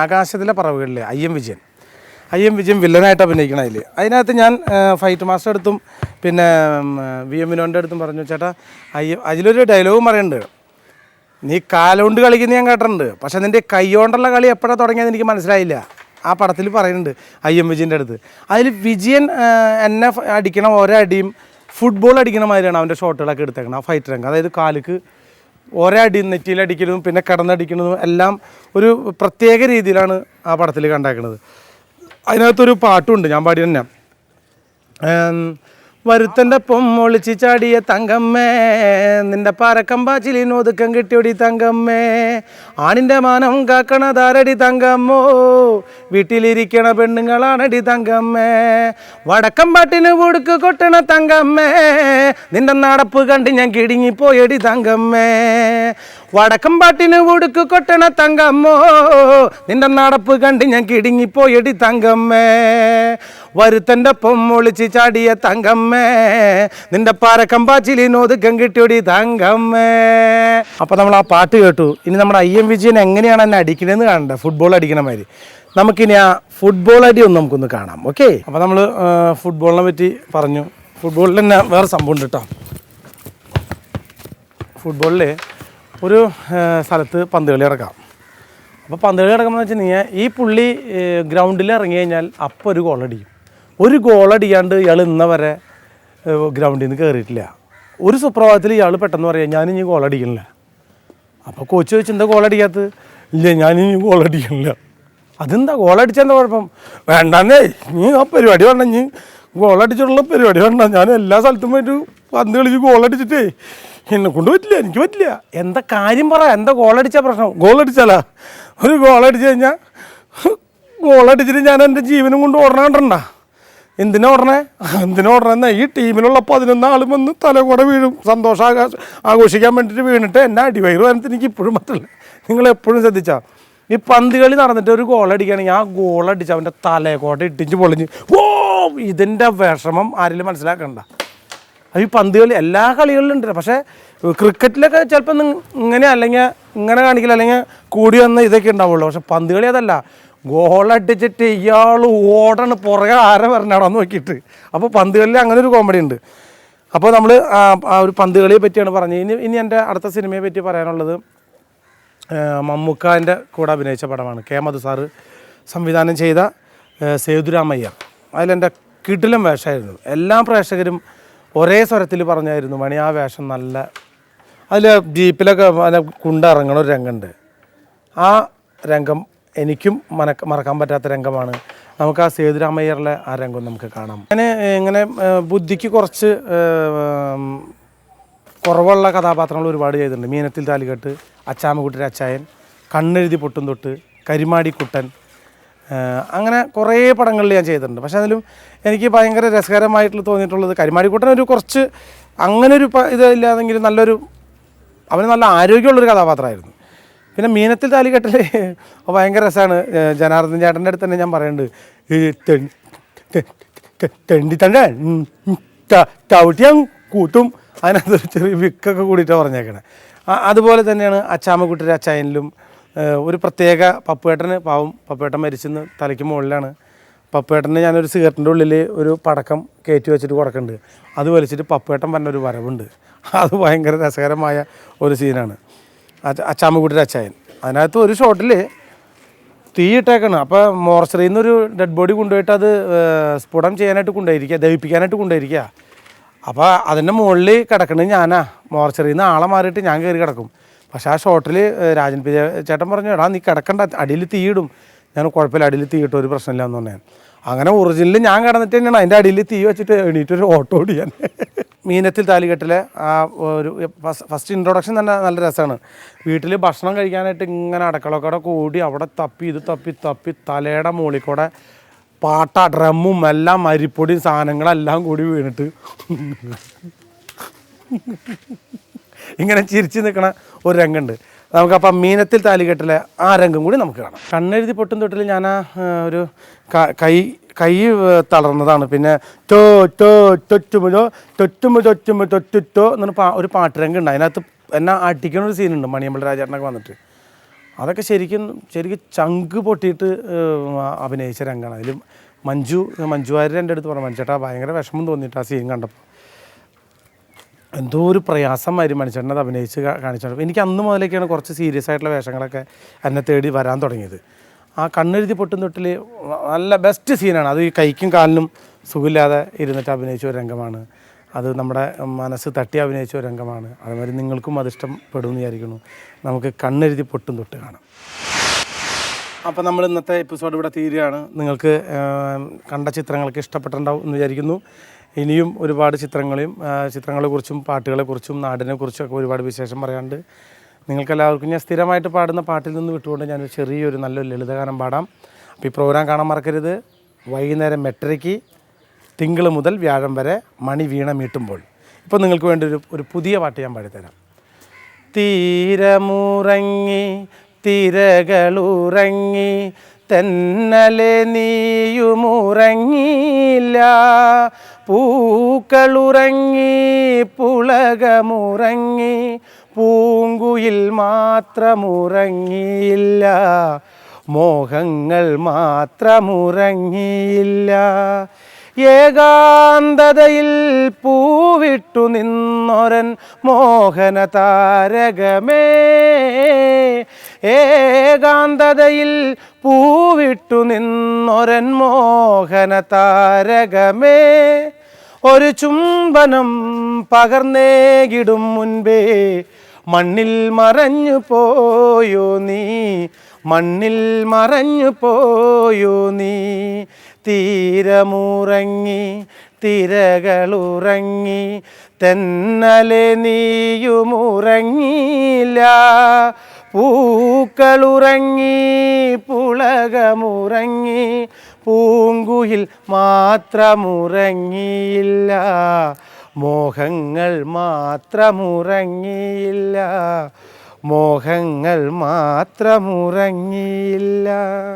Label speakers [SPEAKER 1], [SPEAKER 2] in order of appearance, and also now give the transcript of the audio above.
[SPEAKER 1] ആകാശത്തിലെ പറവുകളിലെ I M Vijayan വില്ലനായിട്ട് അഭിനയിക്കണം അതിനകത്ത് ഞാൻ ഫൈറ്റ് മാസ്റ്റർ അടുത്തും പിന്നെ വി എം വിനോൻ്റെ അടുത്തും പറഞ്ഞു, ചേട്ടാ അതിലൊരു ഡയലോഗും പറയുന്നുണ്ട്, നീ കാലുകൊണ്ട് കളിക്കുന്ന ഞാൻ കേട്ടിട്ടുണ്ട്, പക്ഷെ നിൻ്റെ കൈകൊണ്ടുള്ള കളി എപ്പോഴാണ് തുടങ്ങിയത് എനിക്ക് മനസ്സിലായില്ല. ആ പടത്തിൽ പറയുന്നുണ്ട് ഐ എം വിജയൻ്റെ അടുത്ത്. അതിൽ വിജയൻ എന്നെ അടിക്കണം ഒരടിയും ഫുട്ബോൾ അടിക്കണ മാതിരിയാണ് അവൻ്റെ ഷോട്ടുകളൊക്കെ എടുത്തേക്കണം. ആ ഫൈറ്റ് രംഗം, അതായത് കാലിക്ക് ഒരടി നെറ്റിയിലടിക്കുന്നതും പിന്നെ കിടന്നടിക്കുന്നതും എല്ലാം ഒരു പ്രത്യേക രീതിയിലാണ് ആ പടത്തിൽ കണ്ടേക്കുന്നത്. അതിനകത്തൊരു പാട്ടുമുണ്ട്, ഞാൻ പാടി തന്നെ. വരുത്തൻ്റെ പൊമ്മൊളിച്ച് ചാടിയ തങ്കമ്മേ, നിന്റെ പാരക്കമ്പാച്ചിലിനൊതുക്കം കിട്ടിയൊടി തങ്കമ്മേ, ആണിൻ്റെ മാനം കാക്കണതാരടി തങ്കമ്മോ, വീട്ടിലിരിക്കണ പെണ്ണുങ്ങളാണടി തങ്കമ്മേ, വടക്കമ്പാട്ടിന് കൊടുക്ക് കൊട്ടണ തങ്കമ്മേ, നിന്റെ നടപ്പ് കണ്ട് ഞാൻ കിടുങ്ങിപ്പോയടി തങ്കമ്മേ, വടക്കമ്പാട്ടിന് കൊടുക്ക് കൊട്ടണ തങ്കമ്മോ, നിന്റെ നടപ്പ് കണ്ട് ഞാൻ കിടുങ്ങിപ്പോയടി തങ്കമ്മേ, വരുത്തൻ്റെ പൊമ്മൊളിച്ച് ചാടിയ തങ്കമ്മേ, നിന്റെ പാരക്കമ്പാച്ചിലിനൊതുക്കം കിട്ടിയൊടി തങ്കമ്മേ. അപ്പോൾ നമ്മൾ ആ പാട്ട് കേട്ടു. ഇനി നമ്മുടെ ഐ എം വിജയൻ എങ്ങനെയാണ് എന്നെ അടിക്കണമെന്ന് കാണണ്ടേ, ഫുട്ബോൾ അടിക്കണ മാതിരി. നമുക്കിനി ആ ഫുട്ബോൾ അടി ഒന്ന് നമുക്കൊന്ന് കാണാം. ഓക്കെ, അപ്പോൾ നമ്മൾ ഫുട്ബോളിനെ പറ്റി പറഞ്ഞു. ഫുട്ബോളിൽ തന്നെ വേറെ സംഭവം ഉണ്ട് കേട്ടോ. ഫുട്ബോളിൽ ഒരു സ്ഥലത്ത് പന്ത് കളി ഇറക്കാം. അപ്പോൾ പന്ത് കളി ഇറക്കുമ്പോൾ വെച്ച് കഴിഞ്ഞാൽ ഈ പുള്ളി ഗ്രൗണ്ടിൽ ഇറങ്ങി കഴിഞ്ഞാൽ അപ്പോൾ ഒരു ഗോളടിക്കും. ഒരു ഗോളടിക്കാണ്ട് ഇയാൾ ഇന്ന വരെ ഗ്രൗണ്ടിൽ നിന്ന് കയറിയിട്ടില്ല. ഒരു സുപ്രഭാതത്തിൽ ഇയാൾ പെട്ടെന്ന് പറയാം, ഞാനിനി ഗോളടിക്കണില്ല. അപ്പോൾ കോച്ച് ചോദിച്ചു, എന്താ ഗോളടിക്കാത്തത്? ഇല്ല, ഞാനിനി ഗോളടിക്കണില്ല. അതെന്താ ഗോളടിച്ചെന്താ കുഴപ്പം? വേണ്ടന്നേ, നീ ആ പരിപാടി വേണ്ട, നീ ഗോളടിച്ചിട്ടുള്ള പരിപാടി വേണ്ട. ഞാൻ എല്ലാ സ്ഥലത്തും പോയിട്ട് പന്ത് കളിച്ച് ഗോളടിച്ചിട്ടേ എന്നെ കൊണ്ട് പറ്റില്ല, എനിക്ക് പറ്റില്ല. എന്താ കാര്യം പറ, എന്താ ഗോളടിച്ചാൽ പ്രശ്നം? ഗോളടിച്ചാലാ, ഒരു ഗോളടിച്ച് കഴിഞ്ഞാൽ ഗോളടിച്ചിട്ട് ഞാൻ എൻ്റെ ജീവനും കൊണ്ട് ഓടണണ്ട. എന്തിനാ ഓടണേ? ഈ ടീമിലുള്ള 11 ആളും വന്ന് തലകൂടെ വീഴും, സന്തോഷം ആഘോഷിക്കാൻ വേണ്ടിയിട്ട് വീണിട്ട് എന്നെ അടിവയറ് വന്നിട്ട് എനിക്ക് ഇപ്പോഴും പറ്റില്ല. നിങ്ങളെപ്പോഴും ശ്രദ്ധിച്ചാൽ ഈ പന്ത് കളി നടന്നിട്ട് ഒരു ഗോളടിക്കുകയാണെങ്കിൽ ആ ഗോളടിച്ച് അവൻ്റെ തലക്കോട്ട ഇട്ടിച്ച് പൊളിഞ്ഞ് ഇതിൻ്റെ വിഷമം ആരെങ്കിലും മനസ്സിലാക്കണ്ട. അത് ഈ പന്ത് കളി എല്ലാ കളികളിലും ഉണ്ട്. പക്ഷേ ക്രിക്കറ്റിലൊക്കെ ചിലപ്പോൾ ഇങ്ങനെ അല്ലെങ്കിൽ ഇങ്ങനെ കാണിക്കില്ല, അല്ലെങ്കിൽ കൂടി വന്ന് ഇതൊക്കെ ഉണ്ടാവുള്ളൂ. പക്ഷെ പന്ത് കളി അതല്ല, ഗോളടിച്ചിട്ട് ഇയാൾ ഓടണ് പുറകെ ആരെ വരണാണോ നോക്കിയിട്ട്. അപ്പോൾ പന്ത് കളിയിൽ അങ്ങനെ ഒരു കോമഡി ഉണ്ട്. അപ്പോൾ നമ്മൾ ആ ഒരു പന്ത് കളിയെ പറ്റിയാണ് പറഞ്ഞത്. ഇനി എൻ്റെ അടുത്ത സിനിമയെ പറ്റി പറയാനുള്ളത് മമ്മൂക്കാൻ്റെ കൂടെ അഭിനയിച്ച പടമാണ്. കെ മധു സാറ് സംവിധാനം ചെയ്ത സേതുരാമയ്യർ. അതിലെൻ്റെ കിടിലം വേഷമായിരുന്നു. എല്ലാ പ്രേക്ഷകരും ഒരേ സ്വരത്തിൽ പറഞ്ഞായിരുന്നു, മണി ആ വേഷം നല്ല. അതിൽ ജീപ്പിലൊക്കെ കുണ്ടിറങ്ങണ ഒരു രംഗമുണ്ട്. ആ രംഗം എനിക്കും മറക്കാൻ പറ്റാത്ത രംഗമാണ്. നമുക്ക് ആ സേതുരാമയ്യറിലെ ആ രംഗം നമുക്ക് കാണാം. ഇങ്ങനെ ബുദ്ധിക്ക് കുറച്ച് കുറവുള്ള കഥാപാത്രങ്ങൾ ഒരുപാട് ചെയ്തിട്ടുണ്ട്. മീനത്തിൽ താലികെട്ട്, അച്ചാമ്മക്കുട്ടിയുടെ അച്ചായൻ, കണ്ണെഴുതി പൊട്ടും തൊട്ട്, കരിമാടി കുട്ടൻ, അങ്ങനെ കുറേ പടങ്ങളിൽ ഞാൻ ചെയ്തിട്ടുണ്ട്. പക്ഷേ അതിലും എനിക്ക് ഭയങ്കര രസകരമായിട്ട് തോന്നിയിട്ടുള്ളത് കരിമാടിക്കുട്ടൻ ഒരു കുറച്ച് അങ്ങനെ ഒരു ഇതില്ലാതെങ്കിലും അവന് നല്ല ആരോഗ്യമുള്ളൊരു കഥാപാത്രമായിരുന്നു. പിന്നെ മീനത്തിൽ താലികെട്ടിൽ ഭയങ്കര രസമാണ്. ജനാർദ്ദൻ ചേട്ടൻ്റെ അടുത്ത് തന്നെ ഞാൻ പറയുന്നുണ്ട്, ഈ തെണ്ടി തന്നെ ചവിട്ടിയാൻ കൂട്ടും, അതിനകത്തൊരു ചെറിയ വിക്കൊക്കെ കൂടിയിട്ടാണ് പറഞ്ഞേക്കണേ. അതുപോലെ തന്നെയാണ് അച്ചാമ്മക്കുട്ടിയുടെ അച്ചായനിലും ഒരു പ്രത്യേക പപ്പുവേട്ടന്, പാവം പപ്പുവേട്ടൻ മരിച്ചെന്ന് തലയ്ക്ക് മുകളിലാണ്. പപ്പുവേട്ടന് ഞാനൊരു സിഗരറ്റിൻ്റെ ഉള്ളിൽ ഒരു പടക്കം കയറ്റി വെച്ചിട്ട് കൊടുക്കുന്നുണ്ട്. അത് വലിച്ചിട്ട് പപ്പുവേട്ടൻ പറഞ്ഞൊരു വരവുണ്ട്. അത് ഭയങ്കര രസകരമായ ഒരു സീനാണ്. അച്ചാമ്മക്കുട്ടിയുടെ അച്ചായൻ. അതിനകത്ത് ഒരു ഷോട്ടിൽ തീയിട്ടേക്കാണ്. അപ്പോൾ മോർച്ചറിയിൽ നിന്നൊരു ഡെഡ് ബോഡി കൊണ്ടുപോയിട്ട് അത് സ്ഫുടം ചെയ്യാനായിട്ട് കൊണ്ടുപോയിരിക്കുക, ദഹിപ്പിക്കാനായിട്ട് കൊണ്ടുപോയിരിക്കുക. അപ്പോൾ അതിൻ്റെ മുകളിൽ കിടക്കുന്നത് ഞാനാ. മോർച്ചറിയിൽ നിന്ന് ആളെ മാറിയിട്ട് ഞാൻ കയറി കിടക്കും. പക്ഷേ ആ ഷോട്ടിൽ രാജൻ പി ചേട്ടൻ പറഞ്ഞു, എടാ നീ കിടക്കണ്ട, അടിയിൽ തീയിടും. ഞാൻ കുഴപ്പമില്ല, അടിയിൽ തീയിട്ടും ഒരു പ്രശ്നമില്ല എന്ന് പറഞ്ഞാൽ. അങ്ങനെ ഒറിജിനൽ ഞാൻ കിടന്നിട്ട് തന്നെയാണ് അതിൻ്റെ അടിയിൽ തീ വെച്ചിട്ട് എണീറ്റൊരു ഓട്ടോ ഓടിയാൻ. മീനത്തിൽ താലികെട്ടിലെ ആ ഒരു ഫസ്റ്റ് ഇൻട്രൊഡക്ഷൻ തന്നെ നല്ല രസമാണ്. വീട്ടിൽ ഭക്ഷണം കഴിക്കാനായിട്ട് ഇങ്ങനെ അടക്കളക്കടെ കൂടി അവിടെ തപ്പി ഇത് തപ്പി തലയുടെ മുകളിൽ കൂടെ പാട്ട ഡ്രമ്മും എല്ലാം അരിപ്പൊടിയും സാധനങ്ങളെല്ലാം കൂടി വീണിട്ട് ഇങ്ങനെ ചിരിച്ച് നിൽക്കണ ഒരു രംഗമുണ്ട്. നമുക്കപ്പം മീനത്തിൽ താലികെട്ടിലെ ആ രംഗം കൂടി നമുക്ക് കാണാം. കണ്ണെഴുതി പൊട്ടും തൊട്ടിൽ ഞാൻ ഒരു കൈ തളർന്നതാണ്. പിന്നെ തൊറ്റുമ്പോ എന്നൊരു പാട്ട് രംഗം ഉണ്ട്. അതിനകത്ത് എന്നെ അടിക്കണൊരു സീനുണ്ട്. മണിയമ്പള രാജേട്ടനൊക്കെ വന്നിട്ട് അതൊക്കെ ശരിക്കും ചങ്ക് പൊട്ടിയിട്ട് അഭിനയിച്ച രംഗമാണ്. അതിൽ മഞ്ജു വാര്യർ എൻ്റെ അടുത്ത് പറഞ്ഞു, മനുചേട്ടാ ഭയങ്കര വിഷമം തോന്നിയിട്ട് ആ സീൻ കണ്ടപ്പോൾ. എന്തോ ഒരു പ്രയാസമായിരുന്നു മനുചേട്ടനത് അഭിനയിച്ച് കാണിച്ചത്. എനിക്ക് അന്ന് മുതലേക്കാണ് കുറച്ച് സീരിയസ് ആയിട്ടുള്ള വേഷങ്ങളൊക്കെ എന്നെ തേടി വരാൻ തുടങ്ങിയത്. ആ കണ്ണെഴുതി പൊട്ടും തൊട്ടിൽ നല്ല ബെസ്റ്റ് സീനാണ് അത്. ഈ കൈക്കും കാലിനും സുഖമില്ലാതെ ഇരുന്നിട്ട് അഭിനയിച്ച ഒരു രംഗമാണ് അത്. നമ്മുടെ മനസ്സ് തട്ടി അഭിനയിച്ച ഒരു രംഗമാണ്. അതുമാതിരി നിങ്ങൾക്കും അത് ഇഷ്ടപ്പെടുമെന്ന് വിചാരിക്കുന്നു. നമുക്ക് കണ്ണെഴുതി പൊട്ടും തൊട്ട് കാണാം. അപ്പോൾ നമ്മൾ ഇന്നത്തെ എപ്പിസോഡ് ഇവിടെ തീരുകയാണ്. നിങ്ങൾക്ക് കണ്ട ചിത്രങ്ങൾക്ക് ഇഷ്ടപ്പെട്ടിട്ടുണ്ടാവും എന്ന് വിചാരിക്കുന്നു. ഇനിയും ഒരുപാട് ചിത്രങ്ങളെക്കുറിച്ചും പാട്ടുകളെക്കുറിച്ചും നാടിനെക്കുറിച്ചൊക്കെ ഒരുപാട് വിശേഷം പറയാനുണ്ട്. നിങ്ങൾക്കെല്ലാവർക്കും ഞാൻ സ്ഥിരമായിട്ട് പാടുന്ന പാട്ടിൽ നിന്ന് വിട്ടുകൊണ്ട് ഞാനൊരു ചെറിയൊരു നല്ലൊരു ലളിതഗാനം പാടാം. അപ്പോൾ ഈ പ്രോഗ്രാം കാണാൻ മറക്കരുത്. വൈകുന്നേരം 8:30 തിങ്കൾ മുതൽ വ്യാഴം വരെ മണി വീണ മീട്ടുമ്പോൾ. ഇപ്പോൾ നിങ്ങൾക്ക് വേണ്ടി ഒരു പുതിയ പാട്ട് ഞാൻ പാടിത്തരാം. തീരമുറങ്ങി തിരകളുറങ്ങി തെന്നലെ നീയുമുറങ്ങിയില്ല, പൂക്കളുറങ്ങി പുളകമുറങ്ങി പൂങ്കുയിൽ മാത്രമുറങ്ങിയില്ല, മോഹങ്ങൾ മാത്രമുറങ്ങിയില്ല. ഏകാന്തതയിൽ പൂവിട്ടു നിന്നൊരൻ മോഹന താരകമേ, ഏകാന്തതയിൽ പൂവിട്ടു നിന്നൊരൻ മോഹന താരകമേ, ഒരു ചുംബനം പകർന്നേകിടും മുൻപേ മണ്ണിൽ മറഞ്ഞു പോയോ നീ, മണ്ണിൽ മറഞ്ഞു പോയോ നീ. തീരമുറങ്ങി തിരകളുറങ്ങി തെന്നലെ നീയുമുറങ്ങിയില്ല, പൂക്കളുറങ്ങി പുളകമുറങ്ങി പൂങ്കുയിൽ മാത്രമുറങ്ങിയില്ല, മോഹങ്ങൾ മാത്രമുറങ്ങിയില്ല, മോഹങ്ങൾ മാത്രമുറങ്ങിയില്ല.